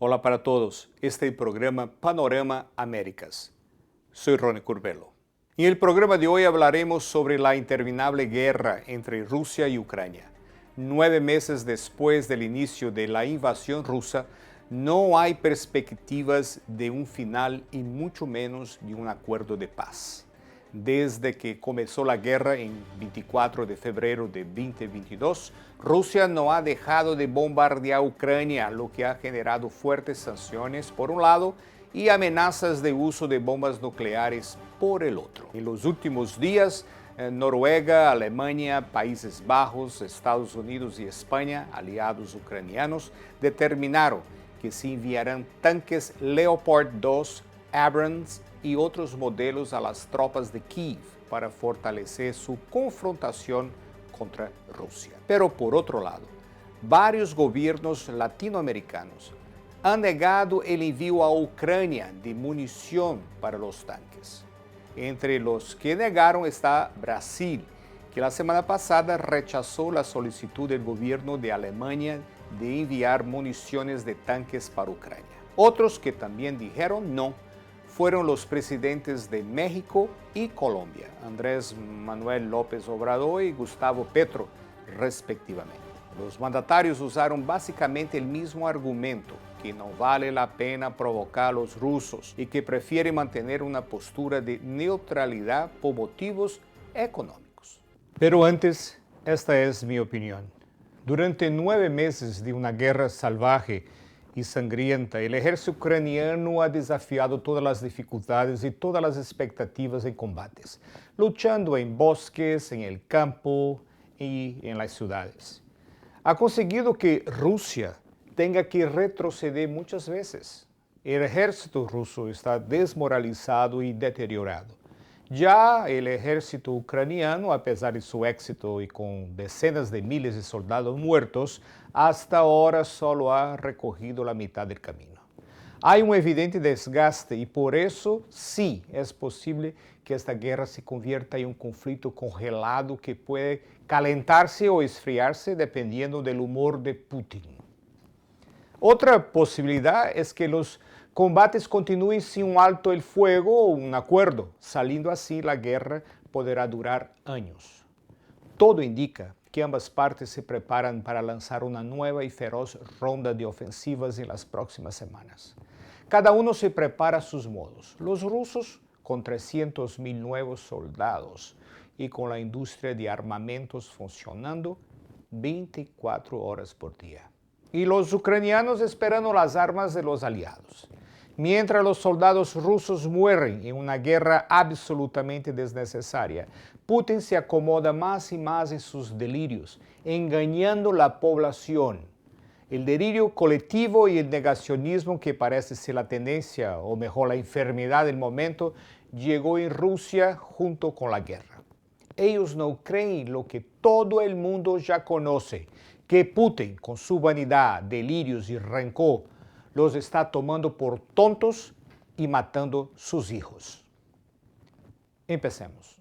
Hola para todos, este es el programa Panorama Américas. Soy Ronnie Curbelo. En el programa de hoy hablaremos sobre la interminable guerra entre Rusia y Ucrania. 9 meses después del inicio de la invasión rusa, no hay perspectivas de un final y mucho menos de un acuerdo de paz. Desde que comenzó la guerra en 24 de febrero de 2022, Rusia no ha dejado de bombardear Ucrania, lo que ha generado fuertes sanciones por un lado y amenazas de uso de bombas nucleares por el otro. En los últimos días, Noruega, Alemania, Países Bajos, Estados Unidos y España, aliados ucranianos, determinaron que se enviarán tanques Leopard 2, Abrams y otros modelos a las tropas de Kiev para fortalecer su confrontación contra Rusia. Pero por otro lado, varios gobiernos latinoamericanos han negado el envío a Ucrania de munición para los tanques. Entre los que negaron está Brasil, que la semana pasada rechazó la solicitud del gobierno de Alemania de enviar municiones de tanques para Ucrania. Otros que también dijeron no fueron los presidentes de México y Colombia, Andrés Manuel López Obrador y Gustavo Petro, respectivamente. Los mandatarios usaron básicamente el mismo argumento, que no vale la pena provocar a los rusos y que prefieren mantener una postura de neutralidad por motivos económicos. Pero antes, esta es mi opinión. Durante 9 meses de una guerra salvaje y sangrienta, el ejército ucraniano ha desafiado todas las dificultades y todas las expectativas en combates, luchando en bosques, en el campo y en las ciudades. Ha conseguido que Rusia tenga que retroceder muchas veces. El ejército ruso está desmoralizado y deteriorado. Ya el ejército ucraniano, a pesar de su éxito y con decenas de miles de soldados muertos, hasta ahora solo ha recogido la mitad del camino. Hay un evidente desgaste y por eso sí es posible que esta guerra se convierta en un conflicto congelado que puede calentarse o esfriarse dependiendo del humor de Putin. Otra posibilidad es que los combates continúen sin un alto el fuego o un acuerdo. Saliendo así, la guerra podrá durar años. Todo indica que ambas partes se preparan para lanzar una nueva y feroz ronda de ofensivas en las próximas semanas. Cada uno se prepara a sus modos. Los rusos con 300,000 nuevos soldados y con la industria de armamentos funcionando 24 horas por día. Y los ucranianos esperando las armas de los aliados. Mientras los soldados rusos mueren en una guerra absolutamente desnecesaria, Putin se acomoda más y más en sus delirios, engañando a la población. El delirio colectivo y el negacionismo, que parece ser la tendencia, o mejor la enfermedad del momento, llegó en Rusia junto con la guerra. Ellos no creen lo que todo el mundo ya conoce, que Putin, con su vanidad, delirios y rencor, los está tomando por tontos y matando sus hijos. Empecemos.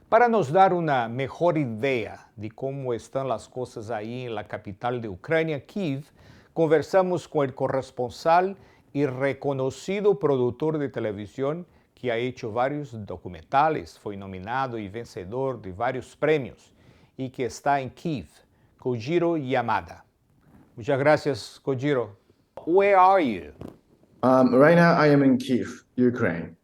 Para nos dar una mejor idea de cómo están las cosas ahí en la capital de Ucrania, Kiev, conversamos con el corresponsal y reconocido productor de televisión que ha hecho varios documentales, fue nominado y vencedor de varios premios y que está en Kiev, Kojiro Yamada. Muchas gracias, Kojiro. Where are you? Right now, I am in Kiev, Ukraine.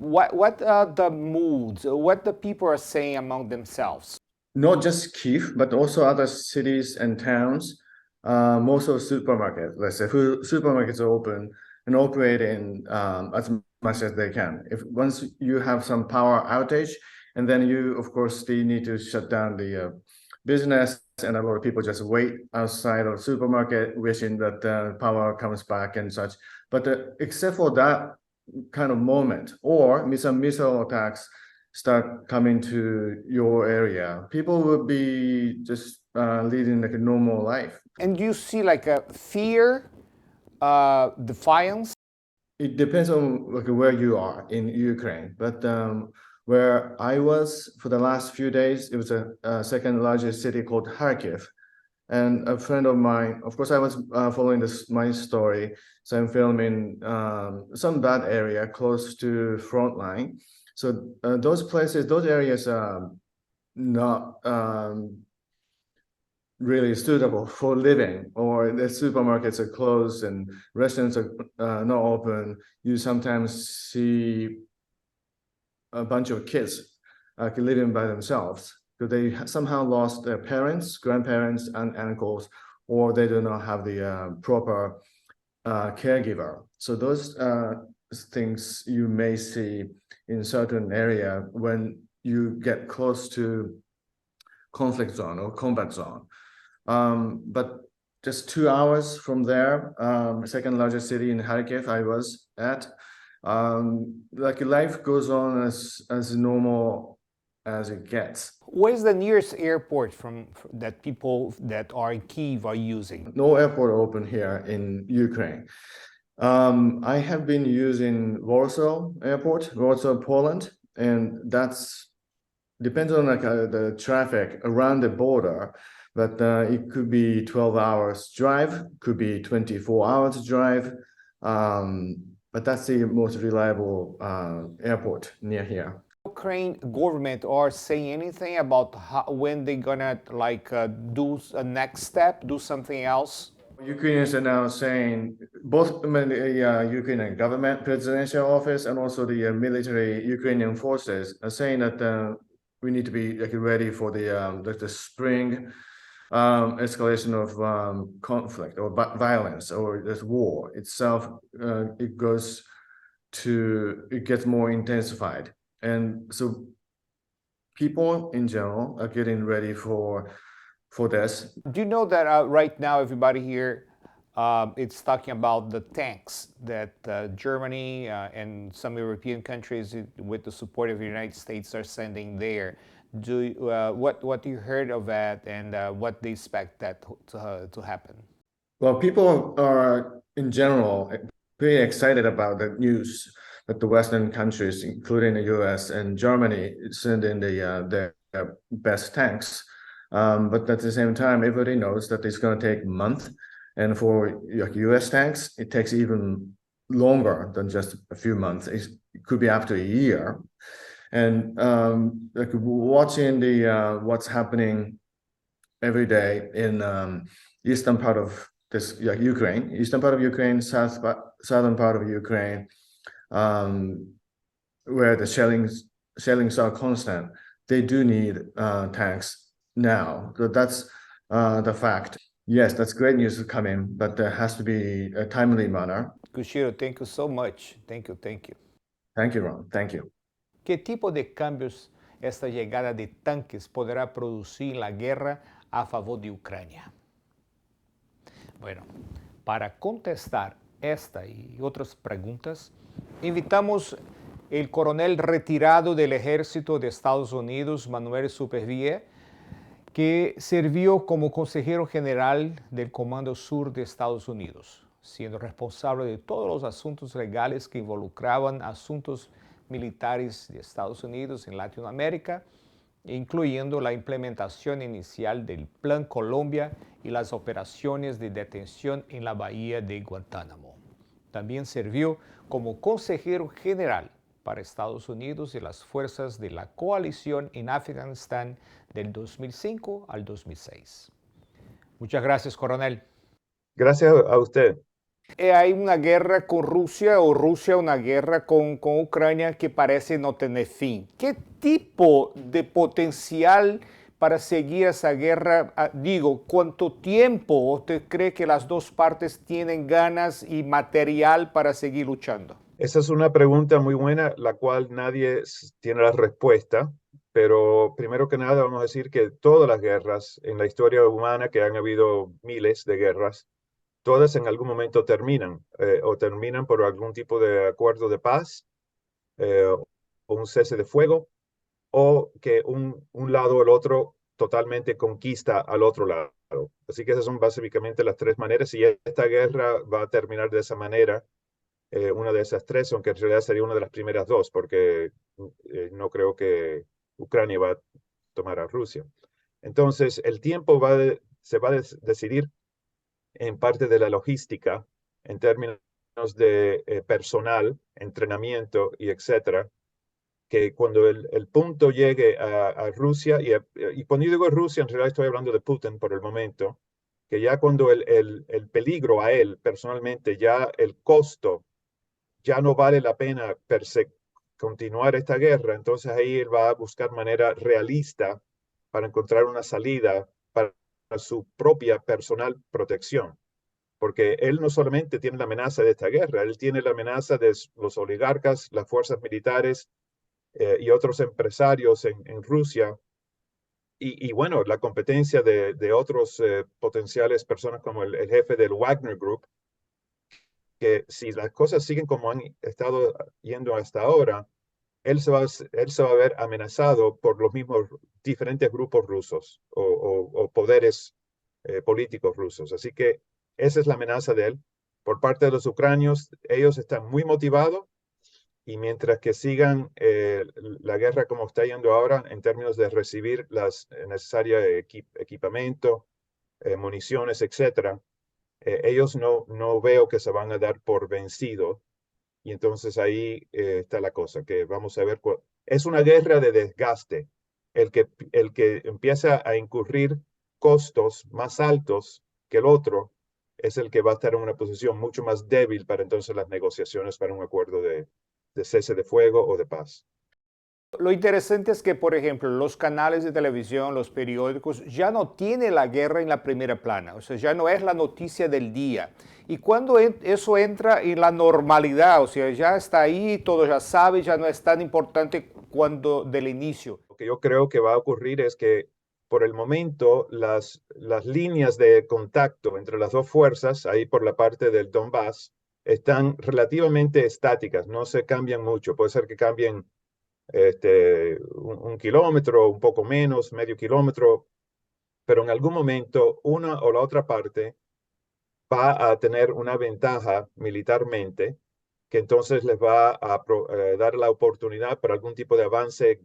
What are the moods? What the people are saying among themselves? Not just Kiev, but also other cities and towns. Most of supermarkets, let's say, supermarkets are open and operating as much as they can. If once you have some power outage, and then you, of course, they need to shut down the business, and a lot of people just wait outside of the supermarket, wishing that the power comes back and such. But except for that kind of moment, or some missile attacks start coming to your area, people will be just leading like a normal life. And do you see like a fear, defiance? It depends on like where you are in Ukraine, but where I was for the last few days, it was a second largest city called Kharkiv. And a friend of mine, of course, I was following my story, so I'm filming some bad area close to front line. So those places, those areas are not really suitable for living, or the supermarkets are closed and restaurants are not open. You sometimes see a bunch of kids living by themselves because they somehow lost their parents, grandparents, and uncles, or they do not have the proper caregiver. So those things you may see in certain area when you get close to conflict zone or combat zone. But just 2 hours from there, second largest city in Kharkiv I was at, like life goes on as normal as it gets. Where's the nearest airport that people that are in Kyiv are using? No airport open here in Ukraine. I have been using Warsaw Airport, Warsaw, Poland, and that's depends on like the traffic around the border, but it could be 12 hours drive, could be 24 hours drive, but that's the most reliable airport near here. Ukraine government are saying anything about when they're gonna like do a next step, do something else? Ukrainians are now saying both the Ukrainian government, presidential office, and also the military Ukrainian forces are saying that we need to be like ready for the spring escalation of conflict or violence or this war itself. It gets more intensified, and so people in general are getting ready for this. Do you know that right now everybody here it's talking about the tanks that Germany and some European countries with the support of the United States are sending there? What you heard of that, and what they expect that to happen? Well, people are in general pretty excited about the news that the Western countries, including the U.S. and Germany, send in their best tanks. But at the same time, everybody knows that it's going to take a month, and for U.S. tanks, it takes even longer than just a few months. It could be up to a year. And like watching what's happening every day in eastern part of this eastern part of Ukraine, southern part of Ukraine, where the shellings are constant, they do need tanks now. So that's the fact. Yes, that's great news coming, but there has to be a timely manner. Kushiro, thank you so much. Thank you, thank you. Thank you, Ron. Thank you. ¿Qué tipo de cambios esta llegada de tanques podrá producir la guerra a favor de Ucrania? Bueno, para contestar esta y otras preguntas, invitamos el coronel retirado del Ejército de Estados Unidos, Manuel Supervielle, que sirvió como consejero general del Comando Sur de Estados Unidos, siendo responsable de todos los asuntos legales que involucraban asuntos militares de Estados Unidos en Latinoamérica, incluyendo la implementación inicial del Plan Colombia y las operaciones de detención en la bahía de Guantánamo. También sirvió como consejero general para Estados Unidos y las fuerzas de la coalición en Afganistán del 2005 al 2006. Muchas gracias, coronel. Gracias a usted. Hay una guerra con Rusia o Rusia una guerra con Ucrania que parece no tener fin. ¿Qué tipo de potencial para seguir esa guerra? ¿Cuánto tiempo usted cree que las dos partes tienen ganas y material para seguir luchando? Esa es una pregunta muy buena, la cual nadie tiene la respuesta, pero primero que nada vamos a decir que todas las guerras en la historia humana, que han habido miles de guerras, todas en algún momento terminan, o terminan por algún tipo de acuerdo de paz, o un cese de fuego, o que un lado o el otro totalmente conquista al otro lado. Así que esas son básicamente las tres maneras. Y esta guerra va a terminar de esa manera, una de esas tres, aunque en realidad sería una de las primeras dos, porque no creo que Ucrania va a tomar a Rusia. Entonces, el tiempo se va a decidir en parte de la logística, en términos de personal, entrenamiento y etcétera, que cuando el punto llegue a Rusia, y cuando yo digo Rusia, en realidad estoy hablando de Putin por el momento, que ya cuando el peligro a él personalmente, ya el costo, ya no vale la pena continuar esta guerra, entonces ahí él va a buscar manera realista para encontrar una salida para su propia personal protección. Porque él no solamente tiene la amenaza de esta guerra, él tiene la amenaza de los oligarcas, las fuerzas militares y otros empresarios en Rusia. Y bueno, la competencia de otros potenciales personas como el jefe del Wagner Group, que si las cosas siguen como han estado yendo hasta ahora, él se va a ver amenazado por los mismos diferentes grupos rusos o poderes políticos rusos. Así que esa es la amenaza de él. Por parte de los ucranios, ellos están muy motivados y mientras que sigan la guerra como está yendo ahora en términos de recibir las necesarias equipamiento, municiones, etcétera, ellos no veo que se van a dar por vencidos y entonces ahí está la cosa, que vamos a ver. Es una guerra de desgaste. El que empieza a incurrir costos más altos que el otro es el que va a estar en una posición mucho más débil para entonces las negociaciones para un acuerdo de cese de fuego o de paz. Lo interesante es que, por ejemplo, los canales de televisión, los periódicos, ya no tienen la guerra en la primera plana, o sea, ya no es la noticia del día. Y cuando eso entra en la normalidad, o sea, ya está ahí, todo ya sabe, ya no es tan importante cuando del inicio. Lo que yo creo que va a ocurrir es que por el momento las líneas de contacto entre las dos fuerzas, ahí por la parte del Donbass, están relativamente estáticas, no se cambian mucho. Puede ser que cambien un kilómetro, un poco menos, medio kilómetro, pero en algún momento una o la otra parte va a tener una ventaja militarmente que entonces les va a dar la oportunidad para algún tipo de avance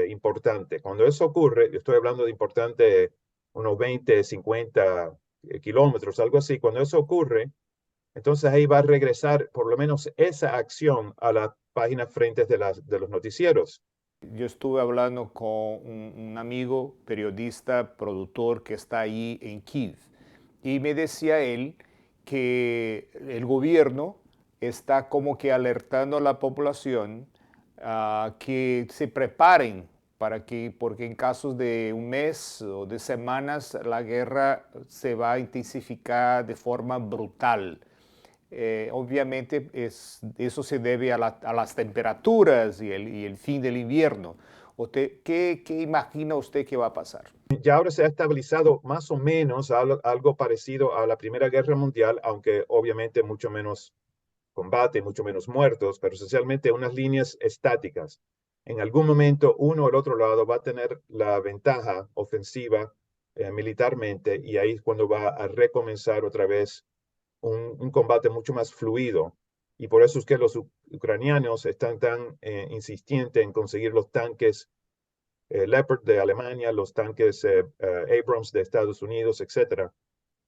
importante. Cuando eso ocurre, yo estoy hablando de importante unos 20, 50 kilómetros, algo así, cuando eso ocurre, entonces ahí va a regresar por lo menos esa acción a las páginas frentes de los noticieros. Yo estuve hablando con un amigo periodista, productor que está ahí en Kiev y me decía él que el gobierno está como que alertando a la población que se preparen para que, porque en casos de un mes o de semanas la guerra se va a intensificar de forma brutal. Obviamente eso se debe a las temperaturas y el fin del invierno. ¿Qué imagina usted que va a pasar? Ya ahora se ha estabilizado más o menos algo parecido a la Primera Guerra Mundial, aunque obviamente mucho menos combate, mucho menos muertos, pero esencialmente unas líneas estáticas. En algún momento uno o el otro lado va a tener la ventaja ofensiva militarmente y ahí es cuando va a recomenzar otra vez un combate mucho más fluido. Y por eso es que los ucranianos están tan insistentes en conseguir los tanques Leopard de Alemania, los tanques Abrams de Estados Unidos, etcétera,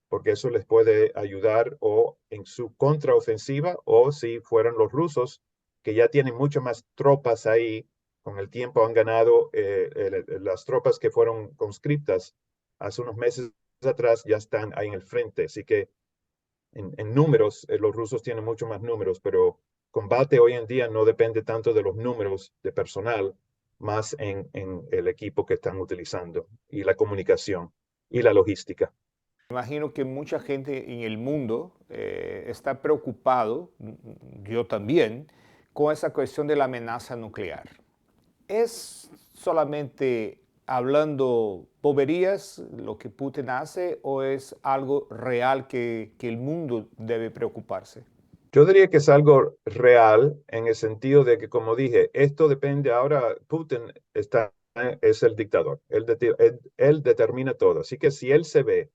porque eso les puede ayudar o en su contraofensiva o si fueran los rusos, que ya tienen muchas más tropas ahí, con el tiempo han ganado las tropas que fueron conscriptas hace unos meses atrás, ya están ahí en el frente, así que en números, los rusos tienen mucho más números, pero combate hoy en día no depende tanto de los números de personal, más en el equipo que están utilizando y la comunicación y la logística. Imagino que mucha gente en el mundo está preocupado, yo también, con esa cuestión de la amenaza nuclear. ¿Es solamente hablando boberías lo que Putin hace o es algo real que el mundo debe preocuparse? Yo diría que es algo real en el sentido de que, como dije, esto depende ahora, Putin está es el dictador. Él determina todo. Así que si él se ve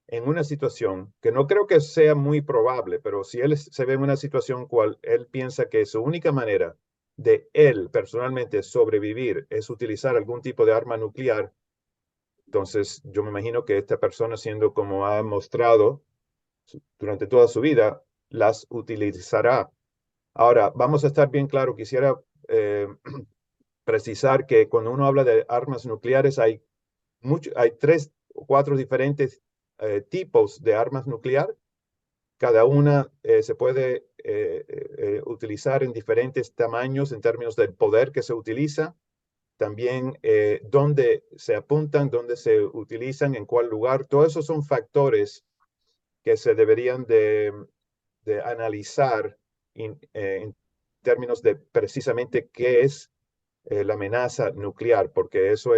en una situación que no creo que sea muy probable, pero si él se ve en una situación cual él piensa que su única manera de él personalmente sobrevivir es utilizar algún tipo de arma nuclear, entonces yo me imagino que esta persona, siendo como ha mostrado durante toda su vida, las utilizará. Ahora, vamos a estar bien claro, quisiera precisar que cuando uno habla de armas nucleares hay 3 o 4 diferentes tipos de armas nuclear. Cada una se puede utilizar en diferentes tamaños en términos del poder que se utiliza, también dónde se apuntan, dónde se utilizan, en cuál lugar. Todos esos son factores que se deberían de analizar en términos de precisamente qué es la amenaza nuclear, porque eso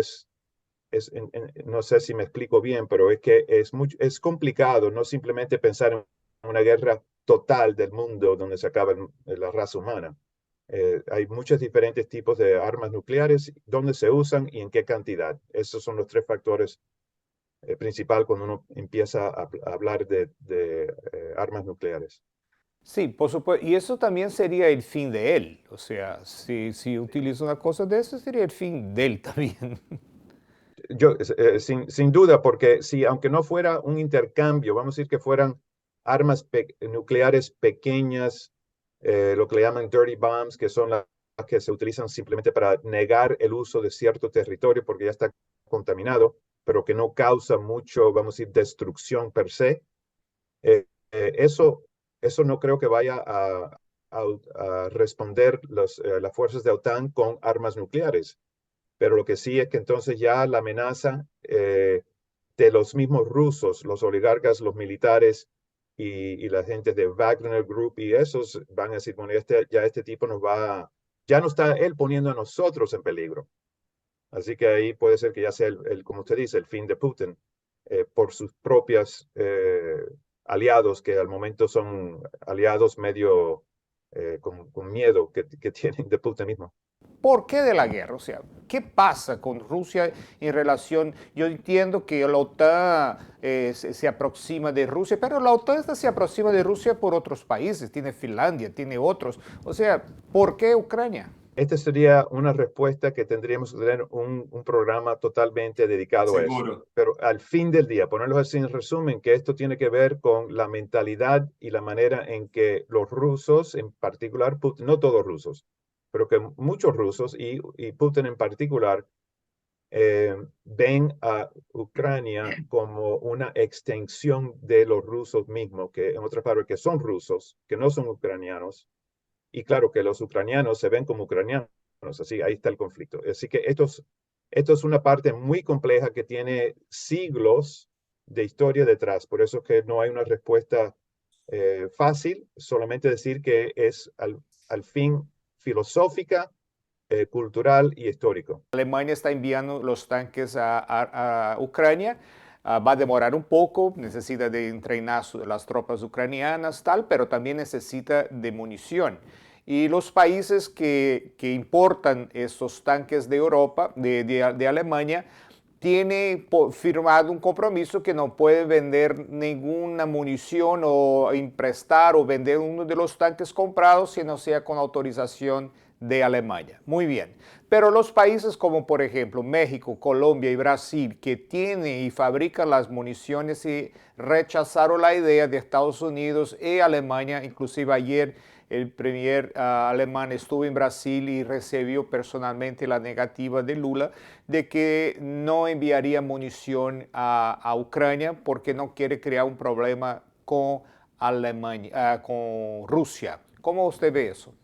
no sé si me explico bien, pero es que es complicado no simplemente pensar en una guerra total del mundo donde se acaba la raza humana. Hay muchos diferentes tipos de armas nucleares, dónde se usan y en qué cantidad. Esos son los 3 factores principales cuando uno empieza a hablar de armas nucleares. Sí, por supuesto. Y eso también sería el fin de él. O sea, si utiliza una cosa de eso, sería el fin de él también. Sin duda, porque si, aunque no fuera un intercambio, vamos a decir que fueran armas nucleares pequeñas, lo que le llaman dirty bombs, que son las que se utilizan simplemente para negar el uso de cierto territorio porque ya está contaminado, pero que no causa mucho, vamos a decir, destrucción per se. Eh, eh, eso, eso no creo que vaya a responder las fuerzas de OTAN con armas nucleares, pero lo que sí es que entonces ya la amenaza de los mismos rusos, los oligarcas, los militares y la gente de Wagner Group y esos van a decir, bueno, ya este tipo ya no está él poniendo a nosotros en peligro. Así que ahí puede ser que ya sea, como usted dice, el fin de Putin por sus propios aliados, que al momento son aliados medio con miedo que tienen de Putin mismo. ¿Por qué de la guerra? O sea, ¿qué pasa con Rusia en relación? Yo entiendo que la OTAN se aproxima de Rusia, pero la OTAN se aproxima de Rusia por otros países. Tiene Finlandia, tiene otros. O sea, ¿por qué Ucrania? Esta sería una respuesta que tendríamos que tener un programa totalmente dedicado a eso. Seguro. Pero al fin del día, ponerlo así en resumen, que esto tiene que ver con la mentalidad y la manera en que los rusos, en particular, Putin, no todos rusos, pero que muchos rusos y Putin en particular, ven a Ucrania como una extensión de los rusos mismos, que en otras palabras, que son rusos, que no son ucranianos, y claro que los ucranianos se ven como ucranianos, así ahí está el conflicto. Así que esto es una parte muy compleja que tiene siglos de historia detrás, por eso es que no hay una respuesta fácil, solamente decir que es al fin filosófica, cultural y histórico. Alemania está enviando los tanques a Ucrania. Va a demorar un poco, necesita de entrenar las tropas ucranianas, tal, pero también necesita de munición. Y los países que importan estos tanques de Europa, de Alemania, tiene firmado un compromiso que no puede vender ninguna munición o prestar o vender uno de los tanques comprados si no sea con autorización de Alemania. Muy bien. Pero los países como por ejemplo México, Colombia y Brasil, que tienen y fabrican las municiones y rechazaron la idea de Estados Unidos y Alemania, inclusive ayer el premier alemán estuvo en Brasil y recibió personalmente la negativa de Lula de que no enviaría munición a Ucrania porque no quiere crear un problema con Alemania, con Rusia. ¿Cómo usted ve eso?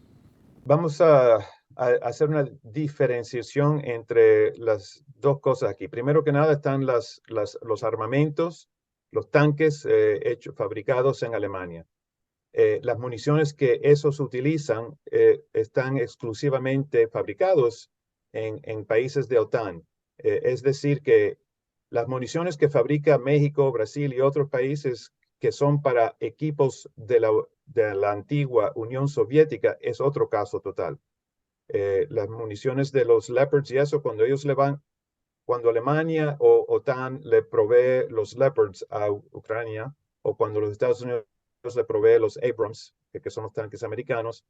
Vamos a hacer una diferenciación entre las dos cosas aquí. Primero que nada están los armamentos, los tanques fabricados en Alemania. Las municiones que esos utilizan están exclusivamente fabricados en países de OTAN. Es decir, que las municiones que fabrica México, Brasil y otros países que son para equipos de la antigua Unión Soviética es otro caso total. las municiones de los Leopards y eso, cuando ellos le van, cuando Alemania o OTAN le provee los Leopards a Ucrania, o cuando los Estados Unidos le provee los Abrams, que son los tanques americanos,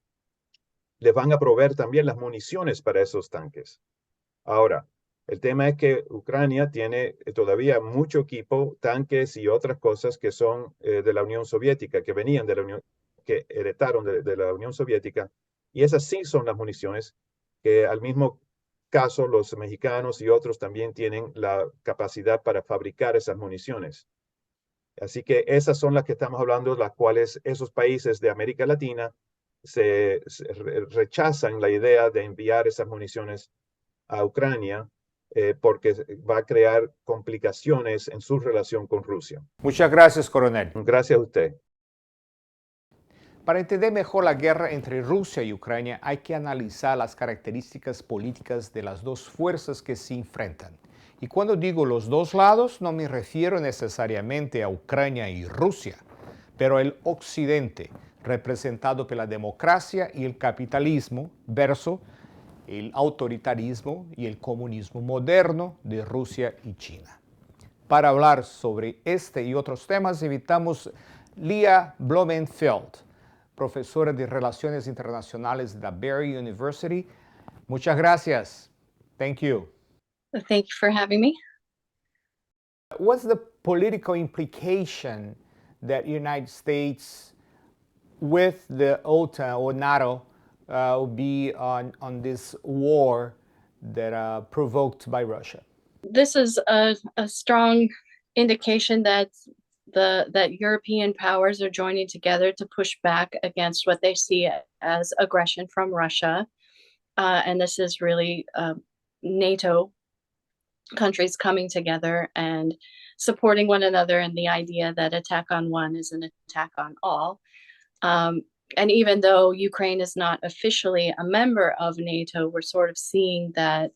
le van a proveer también las municiones para esos tanques. Ahora, el tema es que Ucrania tiene todavía mucho equipo, tanques y otras cosas que son de la Unión Soviética, que venían de la Unión, que heredaron de la Unión Soviética, y esas sí son las municiones que al mismo caso los mexicanos y otros también tienen la capacidad para fabricar esas municiones. Así que esas son las que estamos hablando, las cuales esos países de América Latina rechazan la idea de enviar esas municiones a Ucrania porque va a crear complicaciones en su relación con Rusia. Muchas gracias, coronel. Gracias a usted. Para entender mejor la guerra entre Rusia y Ucrania hay que analizar las características políticas de las dos fuerzas que se enfrentan. Y cuando digo los dos lados, no me refiero necesariamente a Ucrania y Rusia, pero el Occidente, representado por la democracia y el capitalismo, versus el autoritarismo y el comunismo moderno de Rusia y China. Para hablar sobre este y otros temas, invitamos Leah Blumenfeld, profesora de Relaciones Internacionales de la Barry University. Muchas gracias. Thank you. Thank you for having me. What's the political implication that the United States with the OTAN or NATO will be on this war that provoked by Russia? This is a strong indication that that European powers are joining together to push back against what they see as aggression from Russia. And this is really NATO countries coming together and supporting one another in the idea that attack on one is an attack on all. And even though Ukraine is not officially a member of NATO, we're sort of seeing that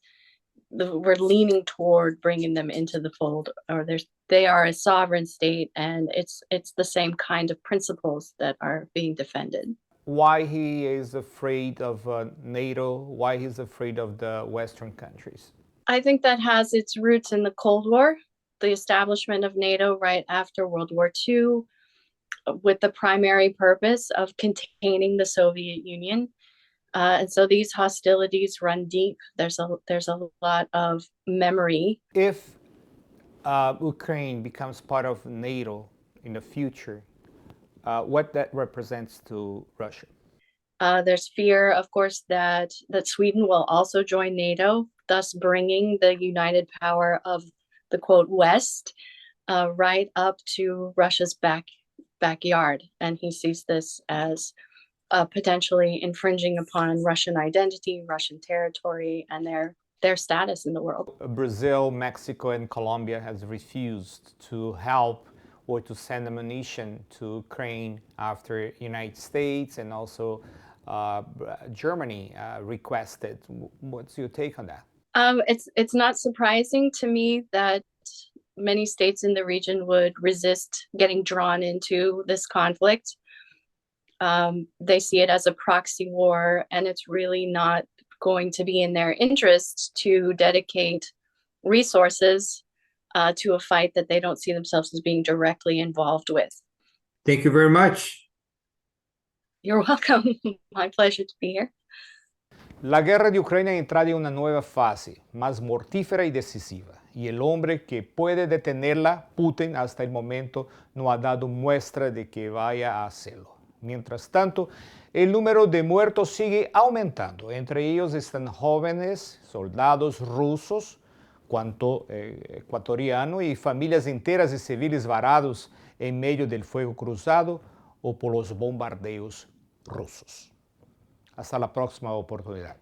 we're leaning toward bringing them into the fold, or they are a sovereign state, and it's the same kind of principles that are being defended. Why he is afraid of NATO? Why he's afraid of the Western countries? I think that has its roots in the Cold War, the establishment of NATO right after World War II, with the primary purpose of containing the Soviet Union. And so these hostilities run deep. There's a lot of memory. If Ukraine becomes part of NATO in the future, what that represents to Russia? There's fear, of course, that Sweden will also join NATO, thus bringing the united power of the quote West right up to Russia's backyard. And he sees this as potentially infringing upon Russian identity, Russian territory, and their status in the world. Brazil, Mexico, and Colombia has refused to help or to send ammunition to Ukraine after United States and also Germany requested. What's your take on that? It's not surprising to me that many states in the region would resist getting drawn into this conflict. They see it as a proxy war, and it's really not going to be in their interest to dedicate resources to a fight that they don't see themselves as being directly involved with. Thank you very much. You're welcome. My pleasure to be here. La guerra de Ucrania ha entrado en una nueva fase, más mortífera y decisiva, y el hombre que puede detenerla, Putin, hasta el momento no ha dado muestra de que vaya a hacerlo. Mientras tanto, el número de muertos sigue aumentando. Entre ellos están jóvenes, soldados rusos, ecuatorianos y familias enteras de civiles varados en medio del fuego cruzado o por los bombardeos rusos. Hasta la próxima oportunidad.